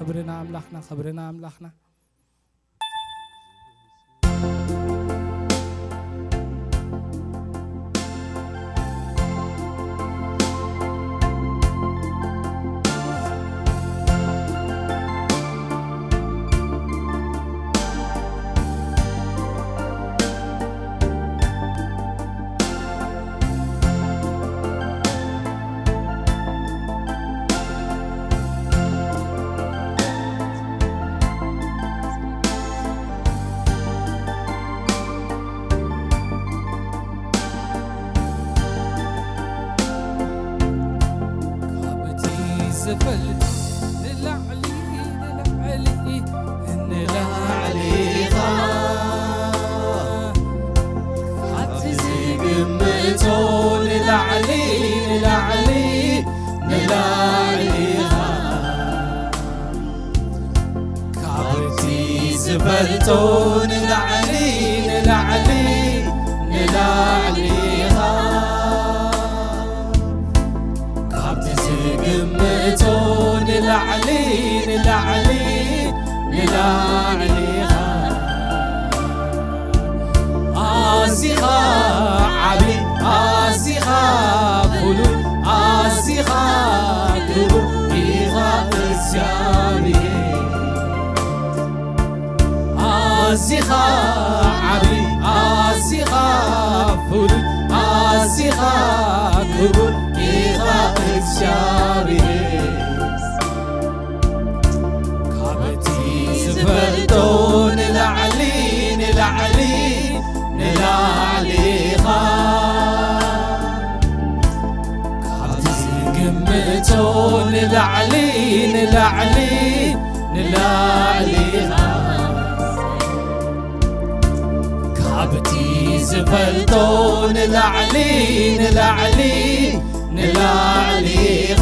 خبرنا أملاحنا خبرنا أملاحنا زفلت نلعلي نلعلي نلعلي حتى زقمتو نلعلي نلعلي نلعلي كابتي زفلتو نلعلي نلعلي نلعلي قمتون نلعلي نلعلي نلعلي آسيخا عبي آسيخا فلو آسيخا كبو إيغا إسيابي آسيخا عبي آسيخا فلو آسيخا كبو إيغا شابيس كابتي زفلتو نلعلي نلعلي نلعلي كابتي قمتو نلعلي نلعلي نلعلي كابتي زفلتو نلعلي نلعلي نلعلي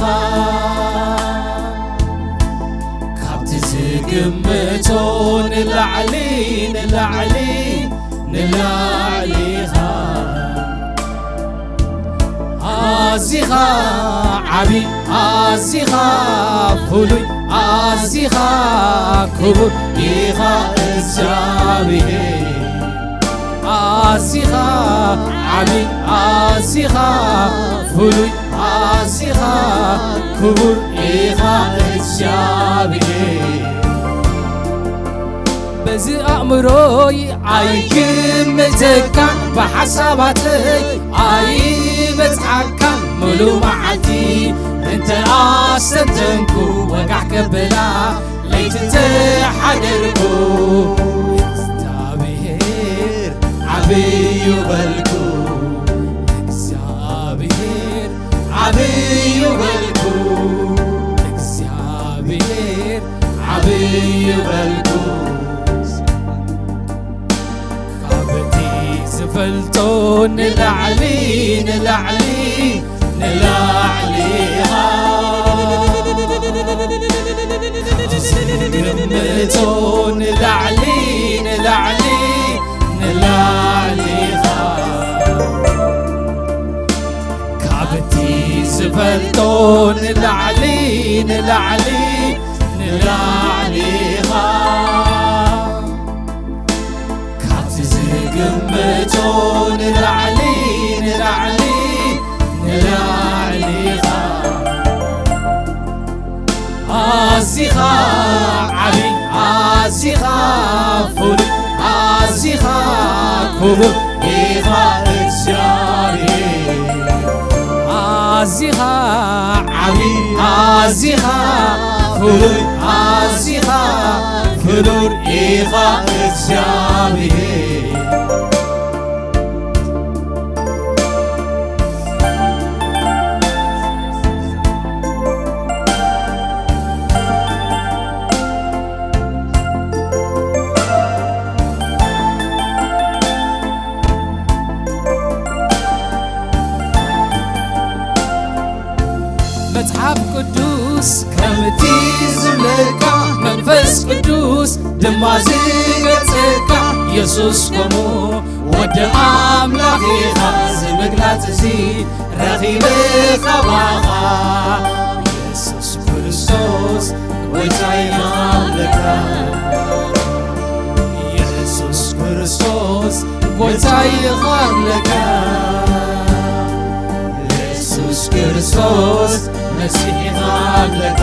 كابت زقمتو نلعلي نلعلي نلعلي آسيخا عبي آسيخا فلوي آسيخا كبر إيغا إسجابي آسيخا عبي آسيخا فلوي آسيخا كبر إيغا إسجابي بزي أمروي عايكم متكا بحساباتي عاي بتحكا ملو معتي انت أستنكو وقع كبلا ليت انت حدركو استابير عبي يبلكو اكسابير عبي يبلكو اكسابير عبي يبلكو زفلتو نلعلي نلعلي نلعليها زفلتو نلعلي نلعلي نلعليها كابتي زفلتو نلعلي نلعلي نلعليها قمتو نلعلي نلعلي نلعلي آسيخا عبي آسيخا فلو آسيخا كبر إيغا إكسياري آسيخا عبي آسيخا فلو آسيخا فلور إيغا إكسياري متحف قدوس كمتي زملكا منفس قدوس دمازي قتكا يسوس كمو ود أملاخي خاز مقلات زي رغيب خباخا يسوس كريستوس ጎይታይ ማምለካ ኢየሱስ ክርስቶስ ጎይታይ ማምለካ ኢየሱስ ክርስቶስ መሲሕ ማምለካ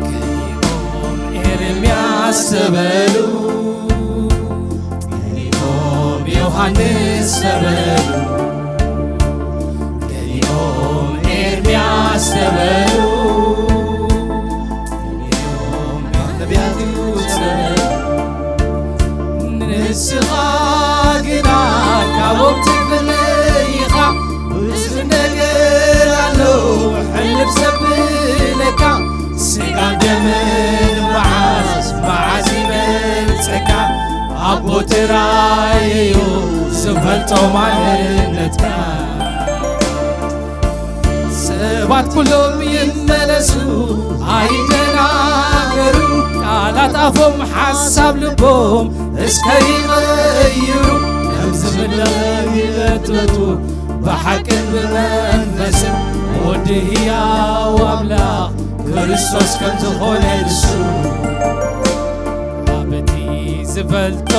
ገሊኦም ኤርምያስ ተበሉ ገሊኦም ዮሐንስ ተበሉ ገሊኦም ኤርምያስ ተበሉ ገሊኦም ነቢያት ተበሉ ንስኻ ግና ካብኦም ትፍለይኻ ብዙ ነገር ኣለው ሕልፍ ዘብለካ ስጋን ደምን መዓዝ ይመልፀካ ኣቦ ጥራይዩ ዝፈልጦ ማንነትካ ሰባት ኩሎም ይመለሱ ኣይተናገሩ ቃላት ኣፎም ሓሳብ ልቦም እስከ ይغይሩ ከምዝምለኽ ይበትቱ ብሓቅን ብመንፈስን ወዲ ሕያው ኣምላኽ ክርስቶስ ከም ዝኾነ ንሱ ኣብቲ ዝፈልጦ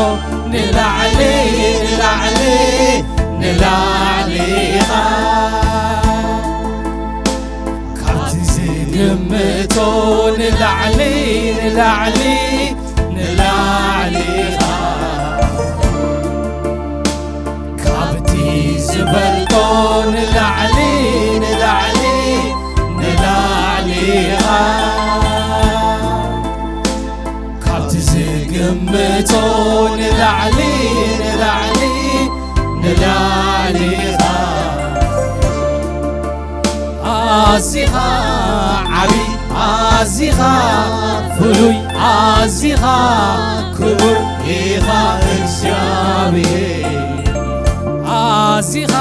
ንላዕሊ ንላዕሊ ንላዕሊ ኢኻ ካብቲ ዝግምቶ ንላዕሊ ንላዕሊ ንላዕሊ ኢኻ ካብቲ ዝፈልጦ ንላዕሊ ንላዕሊ ንላዕሊ ኢኻ ካብቲ ዝግምቶ ንላዕሊ ንላዕሊ ንላዕሊ ኢኻ ኣዚኻ ዓብይ ኣዚኻ ፍሉይ ኣዚኻ ክቡር ኢኻ እግዚአብሔር ኣዚኻ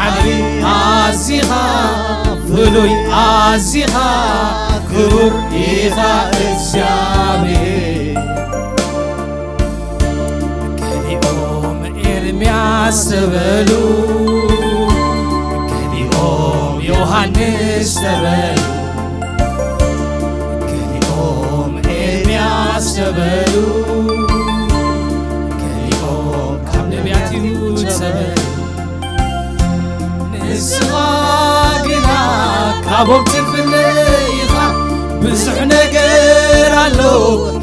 ዓብይ ኣዚኻ ፍሉይ ኣዚኻ ክቡር ኢኻ እግዚአብሔር ገሊኦም ኤርምያስ ተበሉ ገሊኦም ዮሐንስ ተበሉ ገሊኦም ኤርምያስ ተበሉ ገሊኦም ካብ ነቢያት እዩ ተበሉ ንስኻ ግና ካብኦም ትፍለይኻ ብዙሕ ነገር ኣለው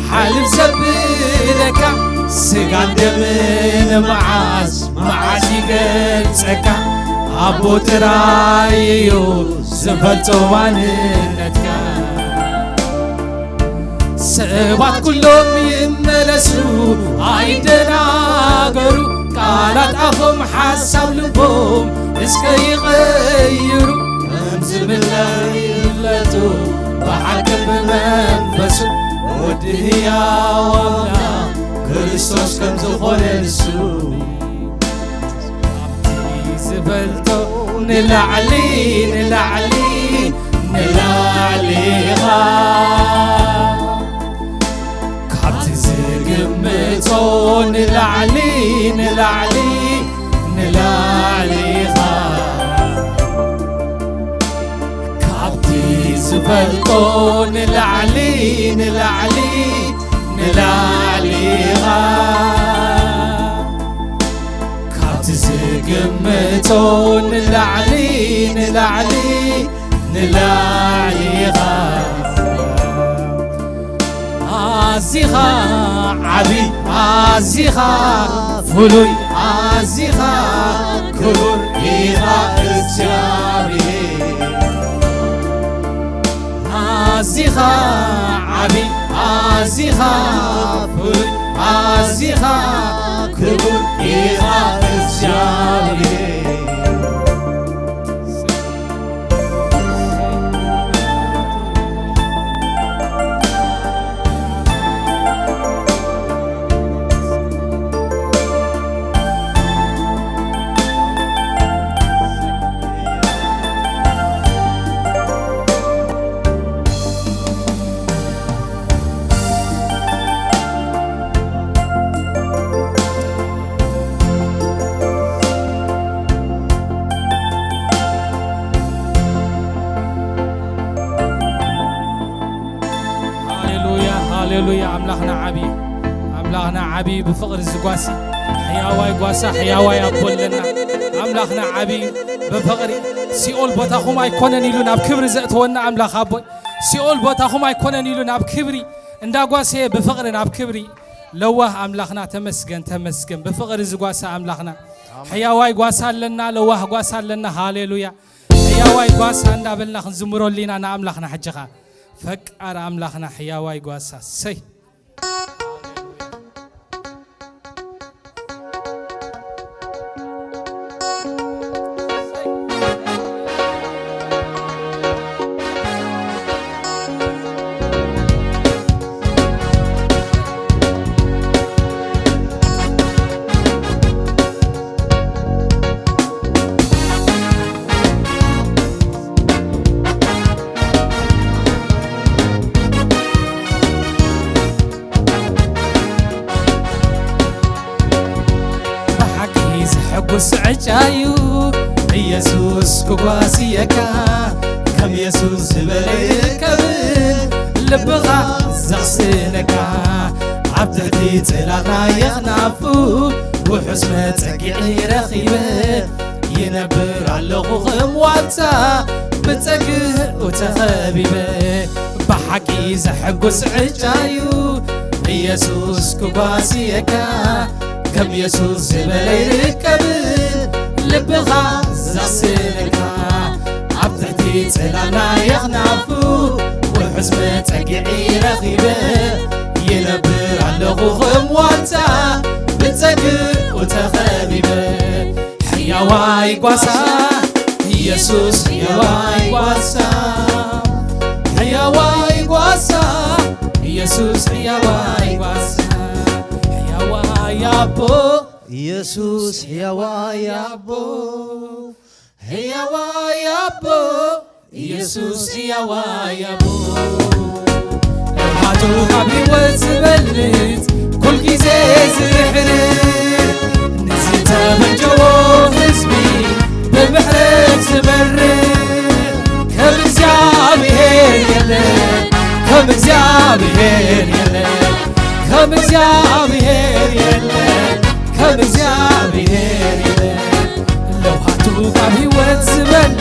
ሓልፍ ዘብለካ ስጋን ደምን መዓዝ ይገልፀካ ኣቦ ጥራይ እዩ ዝፈልጦ ማንነትካ ሰባት ኩሎም ይመለሱ ኣይደናገሩ ቃላት ኣፎም ሓሳብ ልቦም እስከ ይغይሩ ከምዝምለኽ ይፍለጡ ብሓቅን ብመንፈሱ ወዲ ሕያው ኣምላኽ ክርስቶስ ከም ዝኾነ ንሱ ኣብቲ ዝፈልጦ ንላዕሊ ንላዕሊ ንላዕሊ ኢኻ ካብቲ ዝግምቶ ንላዕሊ ንላዕሊ ንላዕሊ ኢኻ ካብቲ ዝፈልጦ ንላዕሊ ንላዕሊ ንላዕሊ ኢኻ ካብቲ ዝግምቶ ንላዕሊ ንላዕሊ ንላዕሊ ኢኻ ኣዚኻ ዓብይ ኣዚኻ ፍሉይ ኣዚኻ ክቡር ኢኻ እግዚአብሔር ኣዚኻ ዓብይ ኣዚኻ ፍሉይ ኣዚኻ ክቡር ኢኻ እግዚአብሔር هاليلويا أملاخنا عبي بفقر الزقاسي حياواي قواسا حياواي أبولنا أملاخنا عبي بفقري سيول بوتاخو ما يكونن يلون أب كبر زقتونا أملاخ أبوي سيول بوتاخو ما يكونن يلون أب كبري اندا قواسي بفقرنا أب كبري لوه أملاخنا تمسكن بفقر الزقاسا أملاخنا حياواي قواسا لنا لوه قواسا لنا هاليلويا حياواي قواسا اندا بلنا خنزمرو لينا أنا أملاخنا حجخا فكر أملاخنا حياواي قواسا سي وسعجايو يسوس كواسيكا كم يسوس بليكبن لبغا زغسنكا عبدتي تلاقنا يخنافو وحسمة تقعي رخيبة ينبر على غمواتا بتقه وتخبيبة بحكي زحق وسعجايو يسوس كواسيكا كم يسوس بليكبن لبغا زغسنكا عبدتي تلاقنا يخنافو وحسمة تقعي رخيبة ينبر على غمواتا بتقر وتخبيبة حياواي قواسا يسوس حياواي قواسا حياواي قواسا يسوس حياواي قواسا حياواي يابو يسوس حياواي يابو حياواي يابو يسوس حياواي يابو لماتو قبي وتبلت كل كيزي زرحر نزلت من جو حزبي ببحر تمر كم እግዚአብሔር የለም كم እግዚአብሔር የለም كم እግዚአብሔር የለም كم እግዚአብሔር የለም ለውሃቱ قبي وتبلت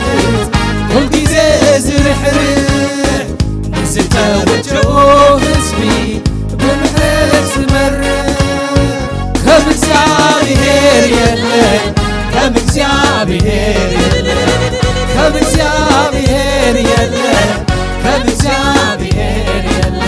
كل كيزي زرحر نزلت من جو حزبي ببحر تمر كم እግዚአብሔር የለም كم እግዚአብሔር የለም كم እግዚአብሔር የለም كم እግዚአብሔር የለም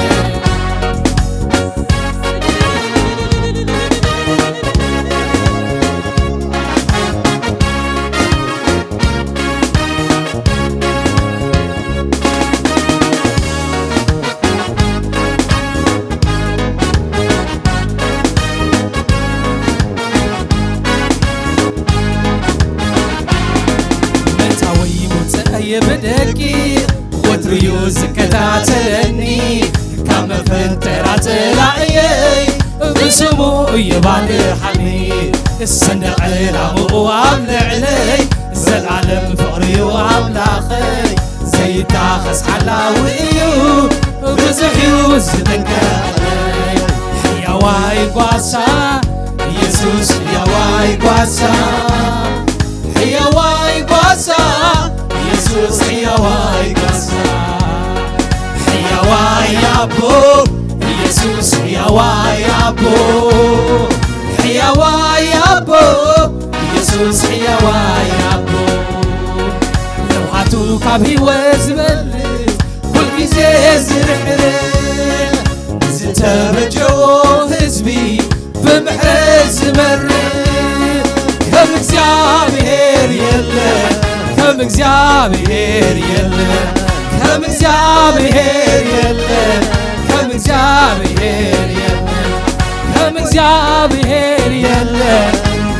يبدكي وتريو زكتاتلني كم فنترات لاعي بسمو يبال حني الصندق العمو وعمل علي زالعالم فقري وعملاخي زي تاخس حلاويو بزحيو زدنكالي حياواي قواسا يسوس حياواي قواسا حياواي قواسا يسوس حياواي قواسا حياواي يابو يسوس حياواي يابو حياواي يابو يسوس حياواي يابو لوحاتو كابي وزبلت كل كيزي زرحر نزلت بجو حزبي ببحر زمر كم እግዚአብሔር የለም كم እግዚአብሔር የለም كم እግዚአብሔር የለም كم እግዚአብሔር የለም كم እግዚአብሔር የለም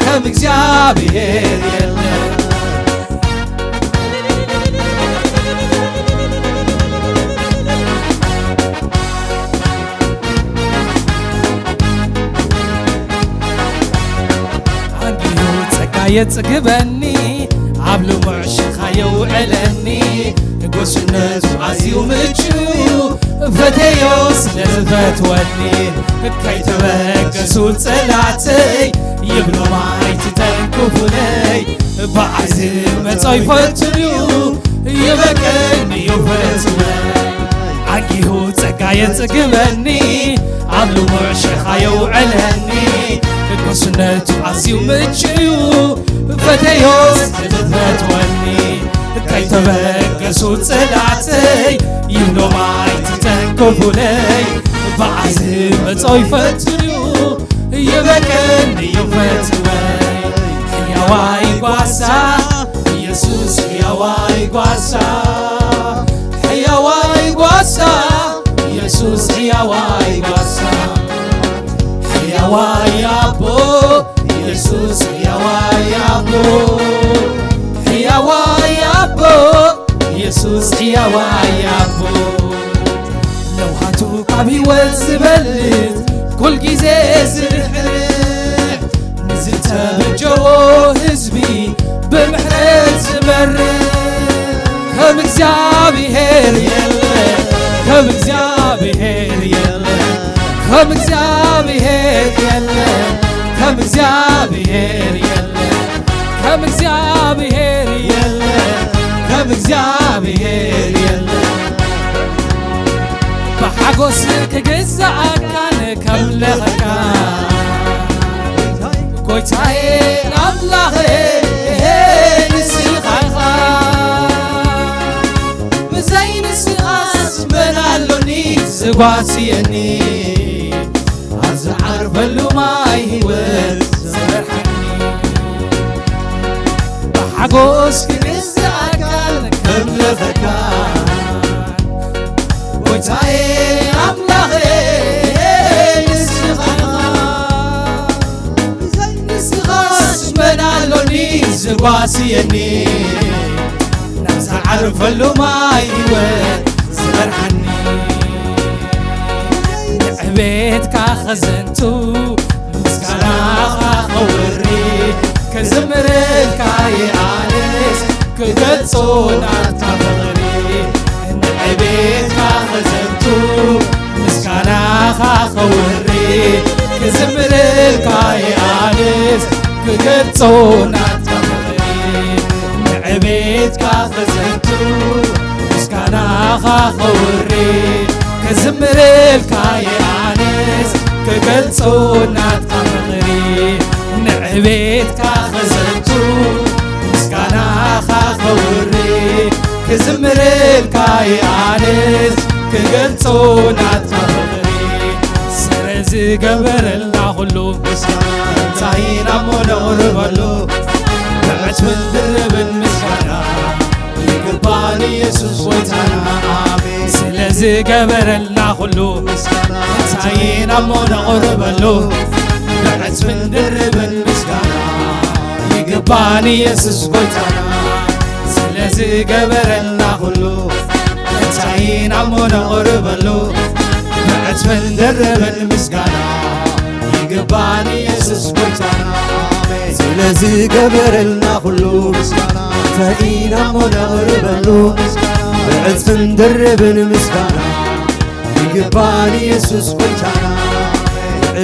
كم እግዚአብሔር የለም يتقبني عبل معشقها يوعلني قوسنت وعزي ومتشو فتيوس لزفتوني كي تبقسوا صلاتي يبلو معي تتنكفوني بعزم صيفتنيو يبكني يفتوني عقيهو تقايا تقبني عملو مرشخا يوعلهني قصنتو عزيو مجيو فتيوس لزفتوني كي تبقسوا صلاتي يبلو معي تتنكفوني بعزم صيفتنيو يبكني يفتوني حياواي قواسا يسوس حياواي قواسا حياواي قواسا يسوس حياواي قواسا حياواي أبو يسوس حياواي أبو حياواي أبو يسوس حياواي أبو لو هاتوك عبي والزبلت كل جيزة زرحرح نزلت بجرو هزبي بمحرز زمرح كم እግዚአብሔር የለም كم እግዚአብሔር የለም كم እግዚአብሔር የለም كم እግዚአብሔር የለም كم እግዚአብሔር የለም كم እግዚአብሔር የለም بحاجوس كجزاك كان كملخك كويتاي الله نسخخ بزين سخاس بلالوني زغاسيني ازعر بلو ماي هوت زرحني بحاجوس كجزاك كان كملخك كويتاي الله زغاسيني ناس عارف له ما يوت زرحني عبيتك خزنتو مسكنا خوري كزمرك يا انس كدصونا تبغري عبيتك خزنتو مسكنا خوري كزمرك يا انس كدصونا عبيتك خزنتو مسكنا خوري كزمرلك يا انس كقلصونا تقمري عبيتك خزنتو مسكنا خوري كزمرلك يا انس كقلصونا تقمري سرزي قبر الله كله مسكنا تاينا منور بلو بعت من درب المسكنا يقباني يسوس ويتانا آمين سلازي قبر الله كله مسكنا تاينا منور بلو بعت من درب المسكنا يقباني يسوس ويتانا سلازي قبر الله كله تاينا منور بلو بعت من درب المسكنا يقباني يسوس ويتانا ስለዚህ ገበረልና ሁሉ ምስጋና ተኢና ሞነርበሉ በዕፅፍን ደረብን ምስጋና ይግባን ኢየሱስ ጎይታና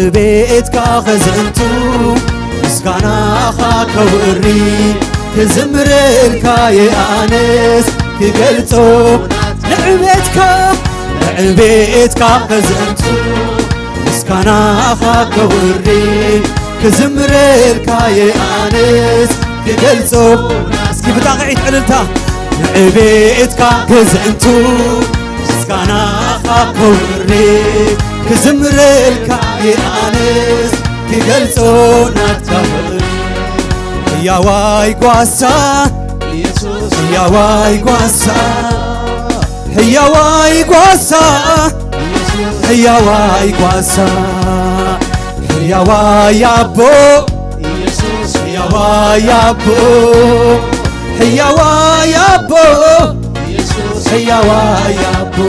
ዕቤትካ ኸዘንቱ ምስጋናኻ ከውሪ ክዝምርልካ የአነስ ክገልጾ ንዕቤትካ ኸዘንቱ ምስጋናኻ ከውሪ كزمرلك يا انس كجلصو اسكي بتاقعيت عللتا عبيتك كزنتو مسكانا خاكوري كزمرلك يا انس كجلصو ناتكبر يا واي قواسا يسوس يا واي قواسا يا واي قواسا يا واي قواسا يا وايا بو يسوس يا وايا بو يا وايا بو يسوس يا وايا بو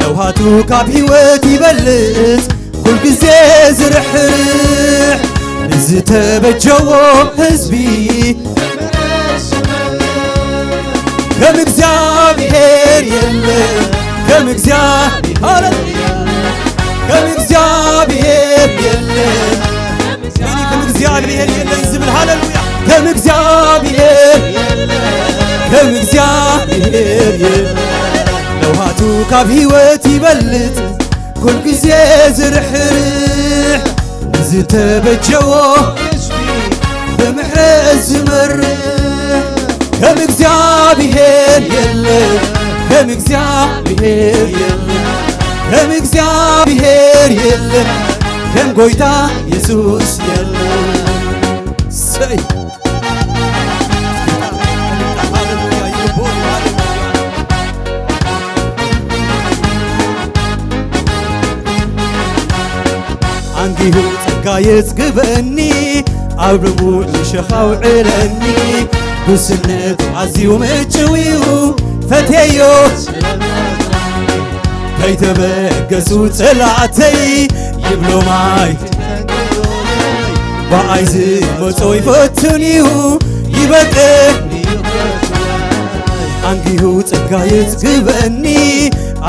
لو هاتوك بهوت يبلت كل جزء زرحرح نزت بجواب حزبي كم እግዚአብሔር የለም كم እግዚአብሔር كم እግዚአብሔር የለም كم እግዚአብሔር የለም ዝብል ሃሌሉያ كم እግዚአብሔር كم እግዚአብሔር የለም ለውሃቱ ካብ ሕይወት ይበልጥ ኩል ጊዜ ዝርሕርሕ ዝተበጀዎ ብምሕረት ዝመርሕ كم እግዚአብሔር የለም كم እግዚአብሔር የለም كم እግዚአብሔር የለም كم ጎይታ ኢየሱስ የለም ሰይ አንዲሁ ጸጋ የጽግበኒ አብርሙ ልሸኻው ዕለኒ ብስነት ዓዝዩ ምጭዊው ፈቴዮ ከይተበገሱ ጸላዕተይ ይብሎ ማይ በኣይ ዝመጾ ይፈትንዩ ይበቅኒ አንዲሁ ጸጋ የጽግበኒ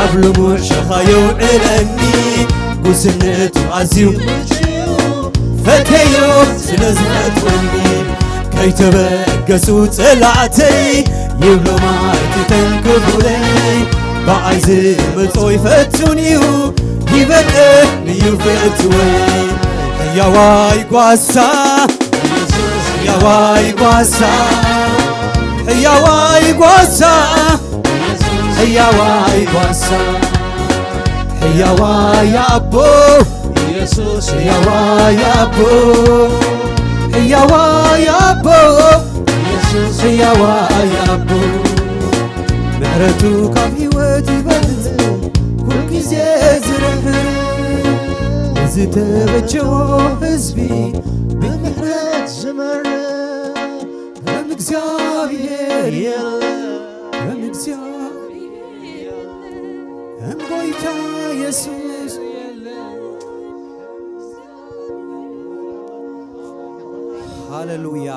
ኣብ ልሙዕ ሸኻዮ ዕለኒ ጉስነቱ ዓዝዩ ፈቴዮ ስለዝፈትወኒ ከይተበገሱ ጸላዕተይ ይብሎ ማይ ትተንክፉለይ በኣይ ዝመጾ ይፈትንዩ ይበቅኒ ይፈትወይ ሕያዋይ ጓሳ ሕያዋይ ጓሳ ሕያዋይ ጓሳ ሕያዋይ ጓሳ ሕያዋይ አቦ ኢየሱስ ሕያዋይ አቦ ሕያዋይ አቦ ኢየሱስ ሕያዋይ አቦ ምሕረቱ ካብ ሕይወት ይበልጥ ኩል ጊዜ ዝርሕርሕ ዝተበጀዎ ህዝቢ ብምሕረት ዝመርሕ ከም እግዚአብሔር የለም ከም እግዚአብሔር ከም ጎይታ ኢየሱስ የለም ሃሌሉያ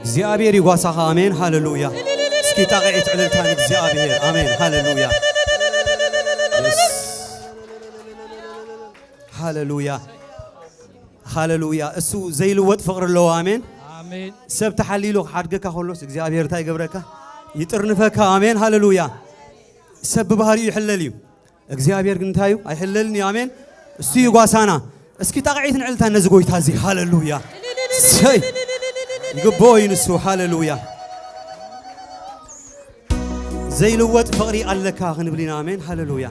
እግዚአብሔር ይጓሳኻ አሜን ሃሌሉያ እስኪ ጣቂዕት ዕልልታን እግዚአብሔር አሜን ሃሌሉያ ሃሌሉያ ሃሌሉያ እሱ ዘይልወጥ ፍቅሪ ኣለዎ አሜን አሜን ሰብ ተሓሊሉ ሓድገካ ከሎስ እግዚአብሔር እንታይ ይገብረካ ይጥርንፈካ አሜን ሃሌሉያ ሰብ ብባህሪኡ ይሕለል እዩ እግዚአብሔር ግን እንታይ እዩ ኣይሕለልኒ አሜን እሱ ይጓሳና እስኪ ጣቂዕትን ዕልልታን ነዚ ጎይታ እዚ ሃሌሉያ ሰይ ይግብኦ እዩ ንሱ ሃሌሉያ ዘይልወጥ ፍቅሪ ኣለካ ክንብል ኢና አሜን ሃሌሉያ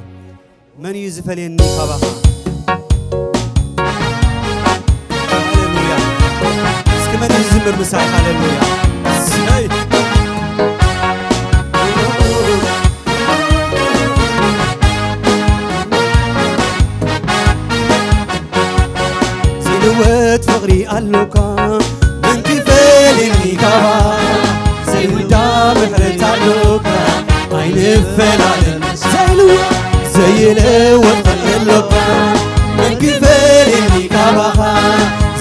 መን እዩ ዝፈልየኒ ካባኻ من يزمر مساء هاللويا زيلوت فقري ألوكا من كفالني كوا زي ودا محرت ألوكا عين فلان زيلوت زيلوت فقري ألوكا من كفالني كوا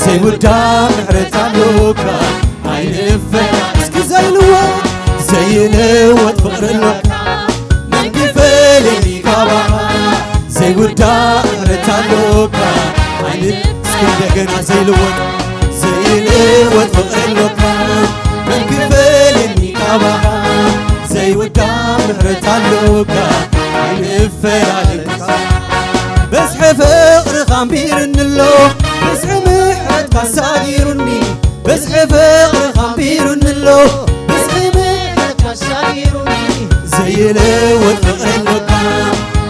زي ودا محرت ألوكا عين فلان اسكي زيلوت زيلوت فقري ألوكا من كفالني كوا زي ودا محرت ألوكا عين እንደገና ዘይልወጥ ዘይልወጥ ፍቅሪ ኣለካ መን ክፈልኒ ካባኻ ዘይውዳ ምሕረት ኣለካ ኣይንፈላለካ በዝሒ ፍቅርኻ ኣንቢርኒ ኣሎ በዝሒ ምሕረትካ ኣሳጊሩኒ በዝሒ ፍቅርኻ ኣንቢርኒ ኣሎ በዝሒ ምሕረትካ ኣሳጊሩኒ ዘይልወጥ ፍቅሪ ኣለካ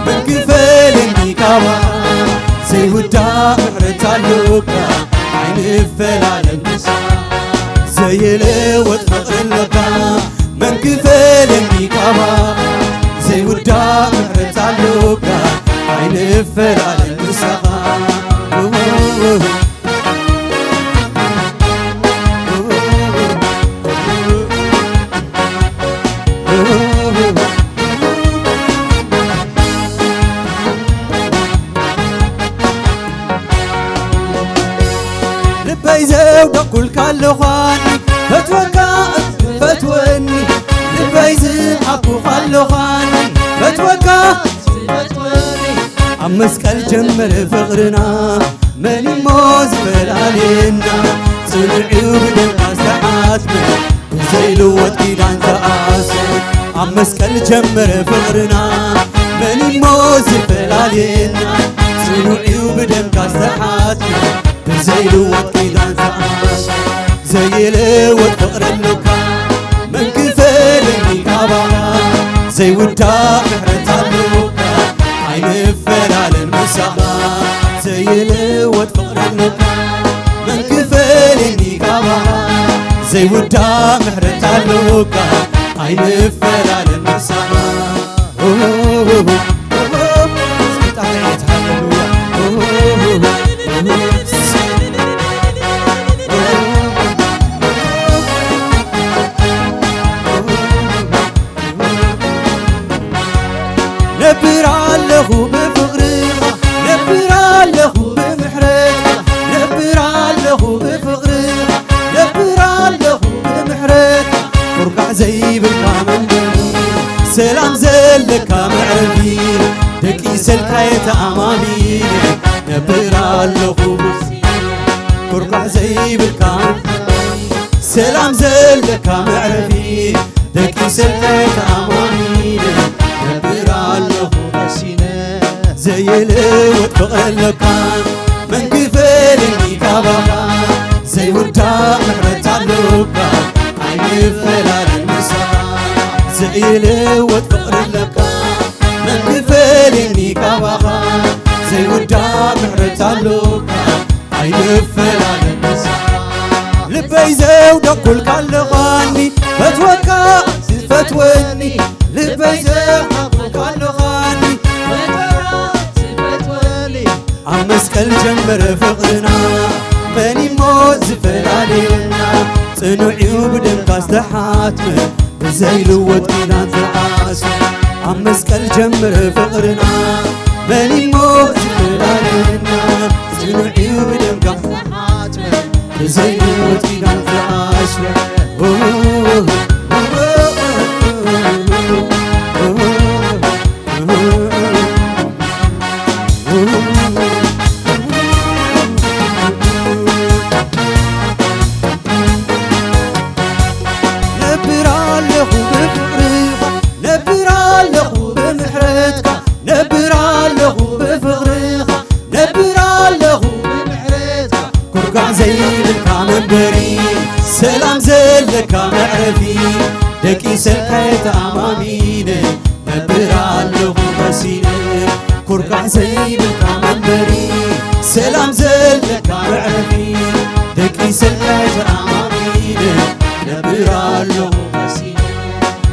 መን ክፈልኒ ካባኻ ዘይውዳ ምሕረት ኣለካ ኣይንፈላለን ዘይልወጥ ፍቅሪ ኣለካ መን ክፈልኒ ካባኻ ዘይውዳ ምሕረት ኣለካ ኣይንፈላለን ንስኻ بيزو دقل كاللخاني فتوكا فتوني بيزو حقو خاللخاني فتوكا عمسكال جمر فقرنا من موز فلالينا صنعيو بدمع ساعاتنا زي لوت كيدان تقاسي عمسكال جمر فقرنا من موز فلالينا صنعيو بدمع ساعاتنا زي لوت كيدان تقاسي زي لوت فقر اللوكا من كفالني كابانا زي ودا محرت اللوكا عين فلال المساحة زي لوت فقر اللوكا من كفالني كابانا زي ودا محرت اللوكا عين فلال المساحة نبر عليه بفقرها نبر عليه بمحرتها نبر عليه بفقرها نبر عليه بمحرتها فرقع زي بالكامل سلام زلك معرفي دقي سلكايت امامي نبر عليه فرقع زي بالكامل سلام زلك معرفي دقي سلكايت امامي زي لوت فقر اللوكان من كفالني كاباها زي ودا محرت اللوكا عين فلال المساحة زي لوت فقر اللوكان من كفالني كاباها زي ودا محرت اللوكا عين فلال المساحة لبي زود كل كالغاني فتوكا فتوني لبي زود كل كالغاني عمسكال جمر فقرنا ماني موز فلالينا صنعيو بدمك استحاتنا زي لوت كيدان تقاسي عمسكال جمر فقرنا ماني موز فلالينا صنعيو بدمك استحاتنا زي لوت كيدان تقاسي نبر عليه بفقرها نبر عليه بمحرتها نبر عليه بفقرها نبر عليه بمحرتها كرقع زي بالكامل بري سلام زلك معرفي دقي سلكايت امامينا نبر عليه بسينا كرقع زي بالكامل بري سلام زلك معرفي دقي سلكايت امامينا نبر عليه بسينا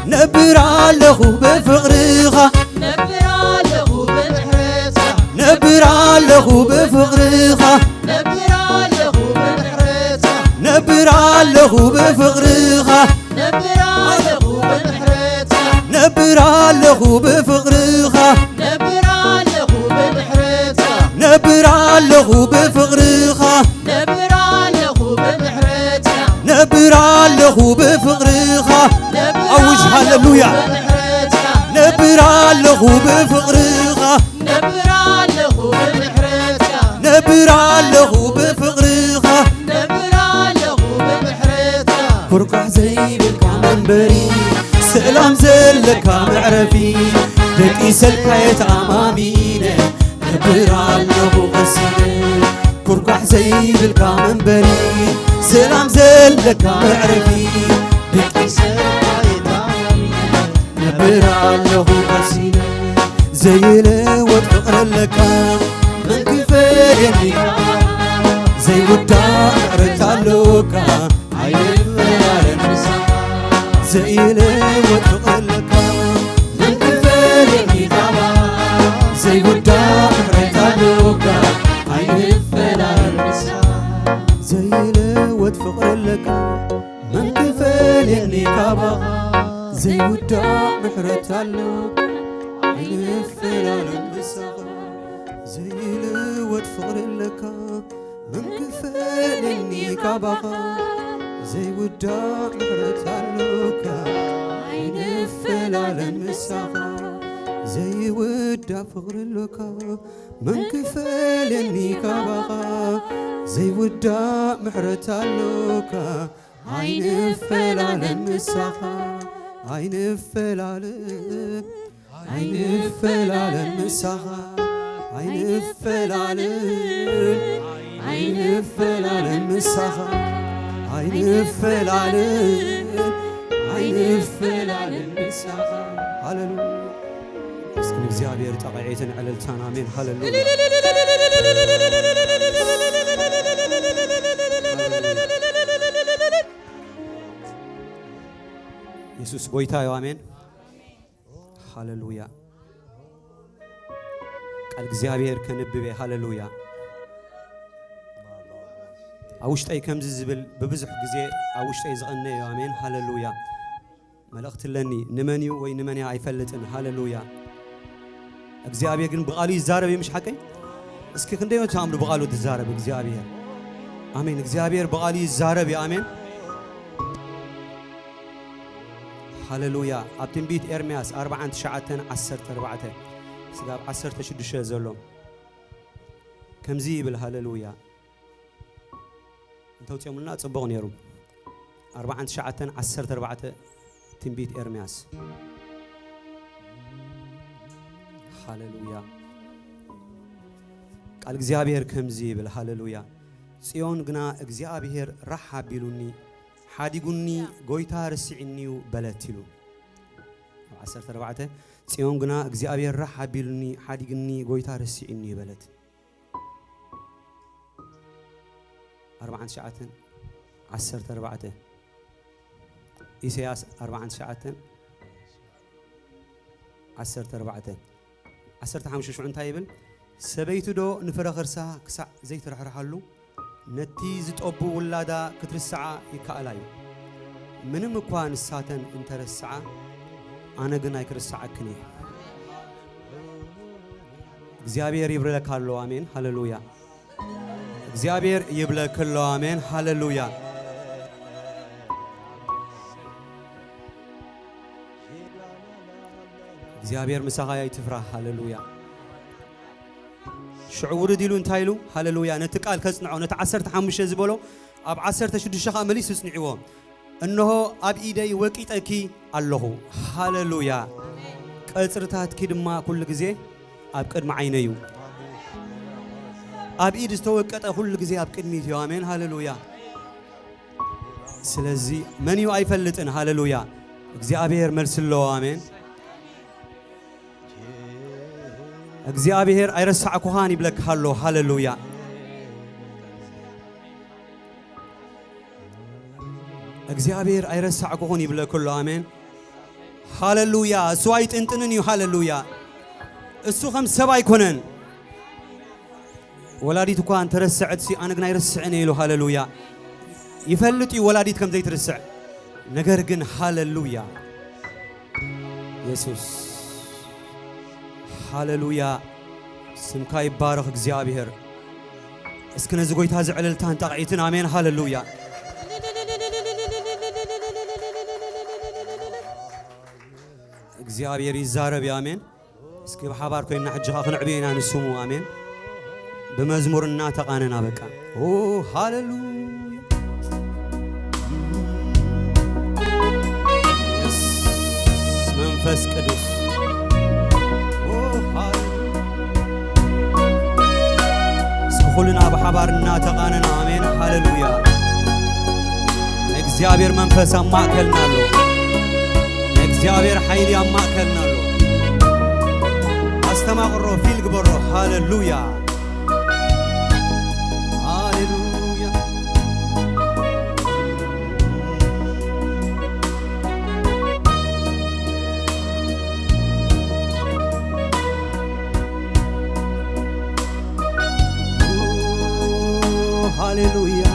نبر عليه بفقرها نبر عليه بمحرتها نبر عليه بفقرها نبر عليه بمحرتها نبر عليه بفقرها نبر عليه بمحرتها نبر عليه بفقرها نبر عليه بمحرتها نبر عليه بفقرها نبر عليه بمحرتها نبر عليه بفقرها أوج هللويا نبر عليه بفقرها نبر عليه بمحرتها نبر عليه بفقرها نبر عليه بمحرتها فرقع زي بالكامل بري سلام زلك معرفي دقي سلكايت امامينا نبر عليه غسينا فرقع زي بالكامل بري سلام زلك معرفي دقي سلكايت امامينا نبر عليه غسينا زي لوت فقر اللكان من كفالني زي ودا محرت اللوكا عين فلال المساحة زي لوت فقر اللكان من كفالني زي ودا محرت اللوكا عين فلال المساحة زي لوت فقر اللكان من كفالني زي ودا محرت اللوكا عين فلال المساحة زي لوت فقر اللكان من كفالني كابها زي ودا محرت اللوكا عين فلال المساحة زي ودا فقر لك من كفلني كبغا زي ودا محرت لك عين فلال المسخا عين فلال عين فلال المسخا عين فلال عين فلال المسخا عين فلال عين فلال المسخا هللويا اسكن እግዚአብሔር ጠቃይትን عللتان امين هللويا ኢየሱስ ጎይታዮ አሜን ሃሌሉያ ቃል እግዚአብሔር ከንብቤ ሃሌሉያ አውሽጠይ ከምዝ ዝብል በብዙሕ ግዜ አውሽጠይ ዝቀነዮ አሜን ሃሌሉያ መልእክት ለኒ ንመንዩ ወይ ንመንያ አይፈልጥን ሃሌሉያ እግዚአብሔር ግን በቃሉ ይዛረብ ይምሽ ሐቀይ እስኪ ክንደዮ ታምሩ በቃሉ ትዛረብ እግዚአብሔር አሜን እግዚአብሔር በቃሉ ይዛረብ አሜን ሃሌሉያ አብትን ቢት ኤርሚያስ 49:14 ስጋብ 16 ዘሎ ከምዚ ይብል ሃሌሉያ እንተው ጽሙና ጽበው ነይሩ 49:14 ትንቢት ኤርሚያስ ሃሌሉያ ቃል እግዚአብሔር ከምዚ ይብል ሃሌሉያ ጽዮን ግና እግዚአብሔር ረሓብ ይሉኒ ሓዲጉኒ ጎይታ ረሲዕኒው በለትሉ 14 ጽዮን ግና እግዚአብሔር ረሓብ ይሉኒ ሓዲጉኒ ጎይታ ረሲዕኒ በለት 49:14 ኢሳያስ 49:14 15 እንታይ ይብል ሰበይቱ ዶ ንፍረኸርሳ ክሳዕ ዘይትረሕርሓሉ ነቲ ዝጠቡ ውላዳ ክትርስዓ ይከኣላዩ ምንም እኳ ንሳተን እንተረስዓ ኣነ ግን ኣይክርስዓክን እየ እግዚአብሔር ይብረካሎ አሜን ሃሌሉያ እግዚአብሔር ይብለክሎ አሜን ሃሌሉያ እግዚአብሔር ምሳኻ ይትፍራ ሃሌሉያ ሽዑር ዲሉ እንታይሉ ሃሌሉያ ነቲ ቃል ከጽንዖ ነቲ 15 ዝበሎ ኣብ 16 መሊስ ጽንዕዎ እነሆ ኣብ ኢደይ ወቂጠኪ ኣለኹ ሃሌሉያ ቀጽርታትኪ ድማ ኩሉ ግዜ ኣብ ቅድሚ ዓይነዩ ኣብ ኢድ ዝተወቀጠ ኩሉ ግዜ ኣብ ቅድሚት እዩ አሜን ሃሌሉያ ስለዚ መንዩ ኣይፈልጥን ሃሌሉያ እግዚአብሔር መልስሎ አሜን እግዚአብሔር አይረሳዕኩሃን ይብለክሃሎ ሃሌሉያ እግዚአብሔር አይረሳዕኩሁን ይብለክሎ አሜን ሃሌሉያ እሱ አይጥንጥንን እዩ ሃሌሉያ እሱ ከም ሰብ አይኮነን ወላዲት እንኳን ተረስዕት ሲ አነ ግን አይረስዕን ኢሉ ሃሌሉያ ይፈልጥ ወላዲት ከም ዘይትረስዕ ነገር ግን ሃሌሉያ ኢየሱስ ሃሌሉያ ስምካ ይባረክ እግዚአብሔር እስከ ነዚ ጎይታ ዝዕልልታን ጠቅዒትን አሜን ሃሌሉያ እግዚአብሔር ይዛረብ አሜን እስኪ በሓባር ኮይና ሕጅኻ ክንዕብየና ንስሙ አሜን በመዝሙርና ተቃነና በቃ ኦ ሃሌሉያ መንፈስ ቅዱስ كلنا بحبارنا تقاننا آمين هاللويا እግዚአብሔር መንፈስ አማከልና ሎ እግዚአብሔር ኃይል አማከልና ሎ አስተማቅሮ ፊልግ በሮ ሃሌሉያ ሃሌሉያ ሃሌሉያ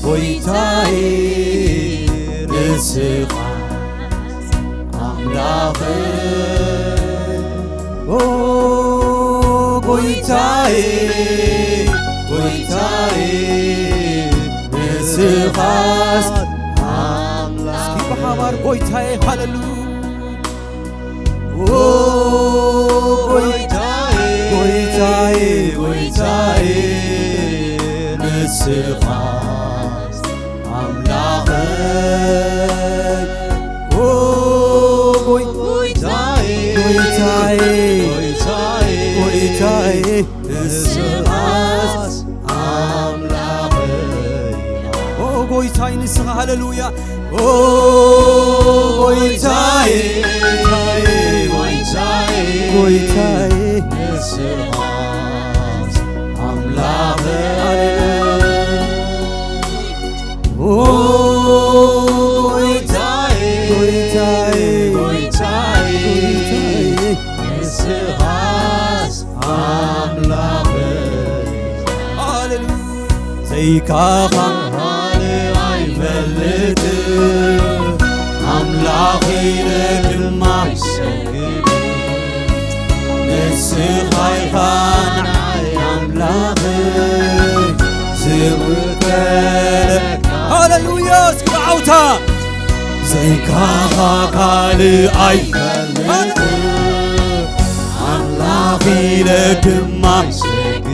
ጎይታዬ ንስኻ አምላኽ ጎይታዬ ጎይታዬ ንስኻስ እስኪ በሓባር ጎይታዬ ሃሌሉያ ጎይታዬ ጎይታዬ ጎይታዬ ንስኻስ አምላኸይ ጎይታዬ ጎይታዬ ጎይታዬ ንስኻስ አምላኸይ ጎይታዬ ንስኻ ሃሌሉያ ጎይታዬ ጎይታዬ ንስኻስ አምላኸይ ጎይታዬ ጎይታዬ ጎይታዬ ንስኻስ አምላኸይ ሃሌሉያ ዘይካኻ አይፈልጥም አምላኸይ ለግርማ ይሰግድ ንስኻ ኢኻ ንዓይ አምላኸይ ዝውከለካ ሃሌሉያ እስኪ በዓውታ ዘይካኻ ካልእ አይፈልጥም አምላኸይ ለግርማ ይሰግድ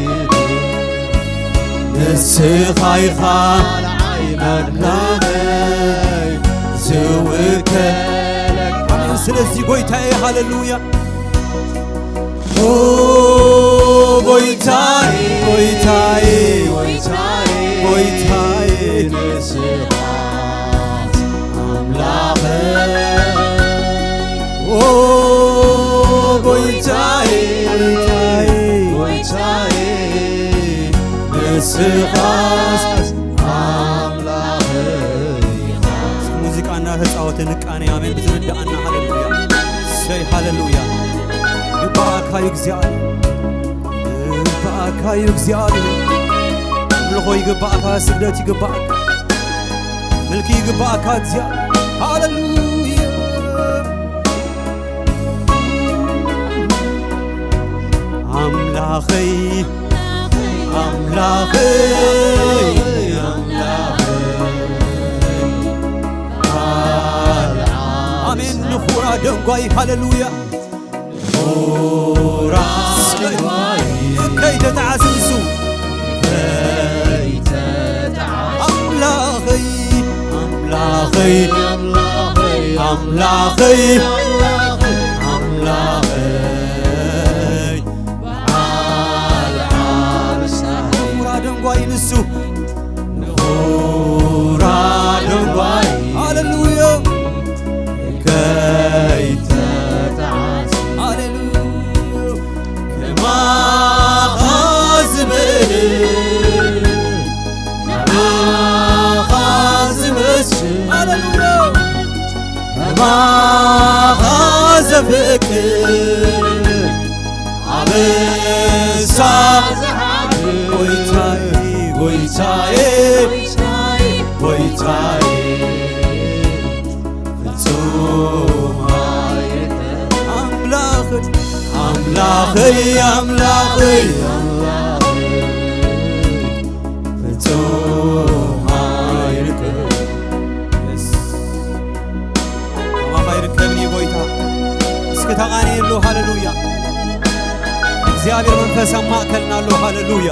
ንስኻ ኢኻ አምላኸይ ዝውከለካ ስለዚህ ጎይታዬ ሃሌሉያ ጎይታዬ ጎይታዬ ጎይታዬ ንስኻስ አምላኸይ ጎይታዬ ጎይታዬ ንስኻስ ሙዚቃና ተጫወተ ንቃኔ አሜን ብትረዳአና ሃሌሉያ ሰይ ሃሌሉያ ይባርካዩ እግዚአብሔር ይባርካዩ እግዚአብሔር ምልኮ ይግባእካ ስግደት ይግባእካ ምልኪ ይግባእካ እግዚአብሔር ሃሌሉያ አምላኸይ አምላኸይ አሜን ንኹራ ደንጓይ ሃሌሉያ ኹራ ደንጓይ ከይተተዓስምሱ አምላኸይ አምላኸይ አምላኸይ አምላኸይ በዓል ዓርሳይ ኹራ ደንጓይ ንሱ ኹራ ደንጓይ ሃሌሉያ ከይተተዓስ ሃሌሉያ ከማኻ ዝብል ከማኻ ዝመስል ሃሌሉያ ከማኻ ዘፍቅር ኣበሳ ዝሓድር ጎይታዬ ጎይታዬ ጎይታዬ አምላኸይ አምላኸይ ፍጹም አይርቅም ከማኻ ይርከብኒ ጎይታ እስኪ ተቃኒየሉ ሃሌሉያ እግዚአብሔር መንፈስ ኣብ ማእከልና ኣሎ ሃሌሉያ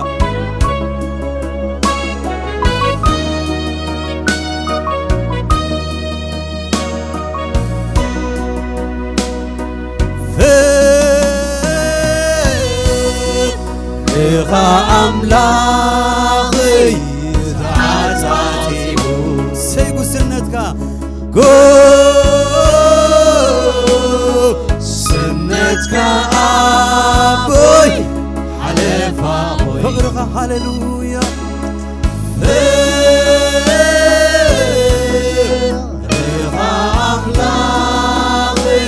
ኢኻ ኣምላኸይ ተዓጻጺቡ ሰይጉስነትካ ጉስነትካ ኣቦይ ሓለፋ ሆይ ፍቕርኻ ሃሌሉያ ኢኻ ኣምላኸይ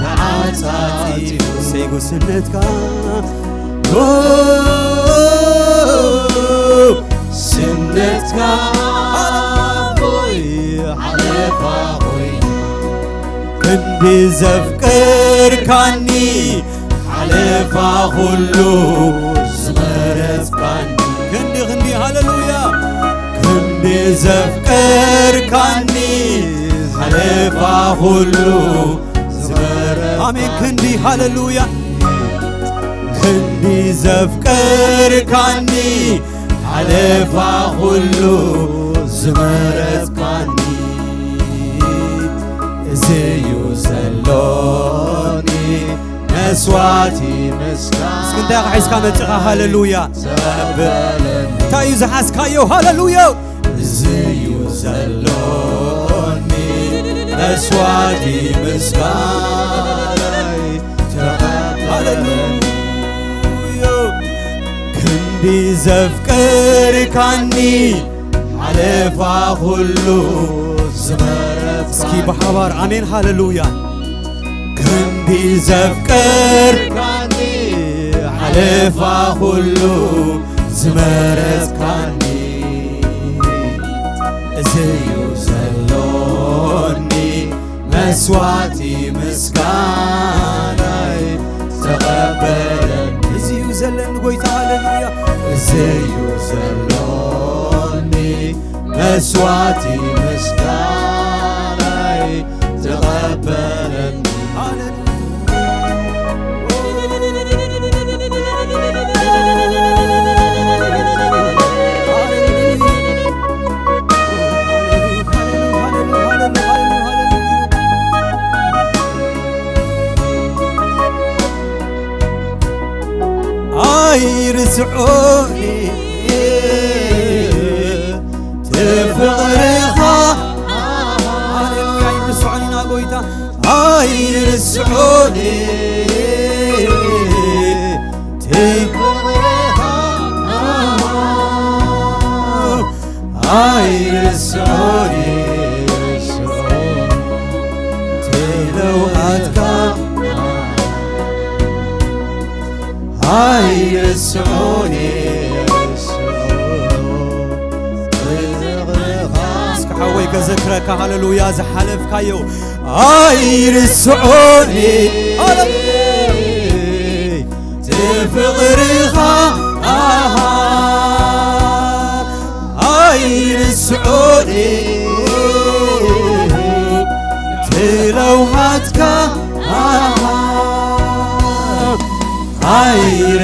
ተዓጻጺቡ ሰይጉስነትካ ስነትካ ኣቦይ ሓለፋ ኾይኑ ክንዲ ዘፍቅርካኒ ሓለፋ فاخلو زمرت كاني كندي هاللويا كندي زفكر كاني على فاخلو زمرت آمين كندي هاللويا كندي زفكر كاني على فاخلو زمرت كاني زيو زلوني مسواتي مسكان اسكن داغ عيسكا متغا هاللويا تايو زحاسكايو هاللويا زيو زلوني مسواتي مسكان هاللويا كندي زفكر كاني على فاخلو زمرت اسكي بحوار امين هاللويا كندي زفكر كاني على فاخلو زمرت كاني زيو زلوني مسواتي مسكاني تقبلني زيو زلن قويت هاللويا زيو زلوني مسواتي مسكاني تقبلني يرسعوني تفغرها هاللويا يرسعوني ناقويتا يرسعوني تفغرها يرسعوني تلوهاتك يرسعوني اسكحوي كذكرك هاللويا زحلف كايو يرسعوني تفغرها يرسعوني تلوهاتك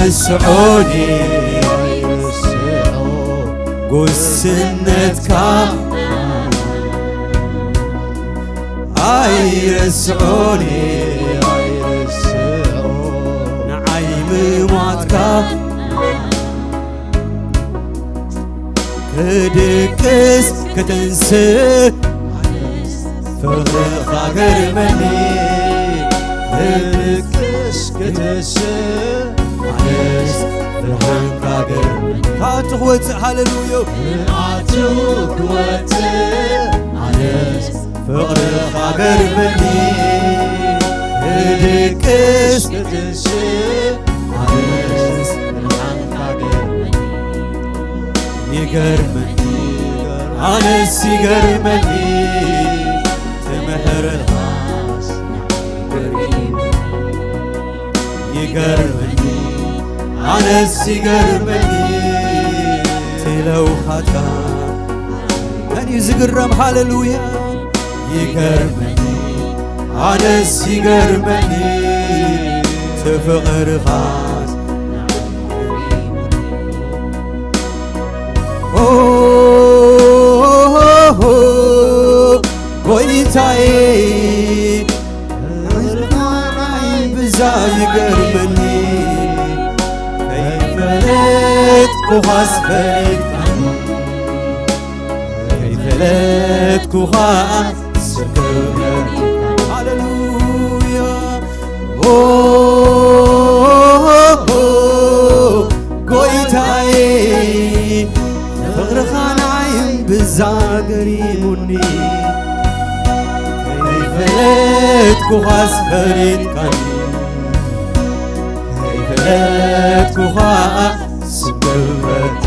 يرسعوني قسنتك يرسعوني نعيم موتك كدكس كتنسى فغرخا قرمني كدكس كتنسى هاتقوت هاللويا هاتقوت عليس فقر خاقر مني هدكس كتنسي عليس الحن خاقر يقرمني عليس يقرمني تمهر الخاص قريب يقرمني على السيقرمني تلوحتها من يزقرم هاللويا يقرمني على السيقرمني تفقر خاص قويتاي الغناي بزا يقرمني كوخاس فريد كيف لت كوخاس سكرت هاللويا قويتاي فغر خانعين بالزاقري مني كيف لت كوخاس فريد كاني كيف لت كوخاس سكرت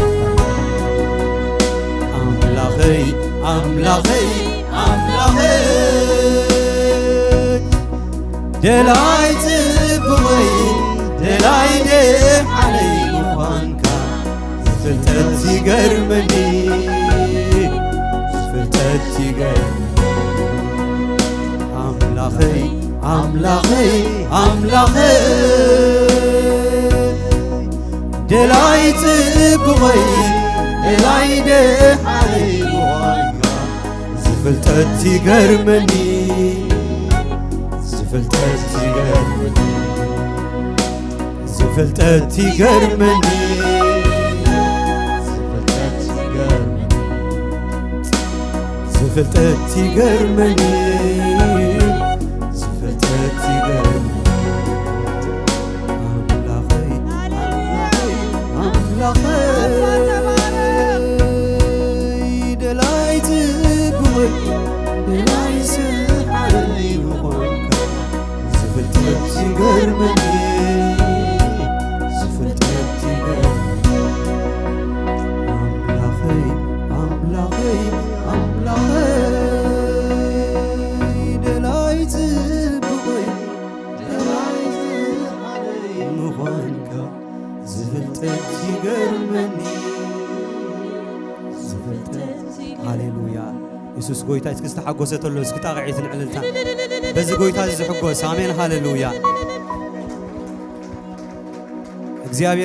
أملاخي أملاخي أملاخي دلاي تبغي دلاي علي مخانكا زفلتت يقرمني زفلتت يقرمني أملاخي أملاخي أملاخي دلاي تبغي دلاي دحي مخانكا زفلتت يقرمني زفلتت يقرمني زفلتت يقرمني زفلتت يقرمني زفلتت يقرمني أملاخي أملاخي دلاي تبغي دلاي سحري مخانكا زفلتت يقرمني ሃሌሉያ ኢየሱስ ጎይታ እስክስተሓጎሰተሎ እስክታቕዒት ንዕልልታ በዚ ጎይታ ዝሕጎስ ኣሜን ሃሌሉያ እግዚአብሔር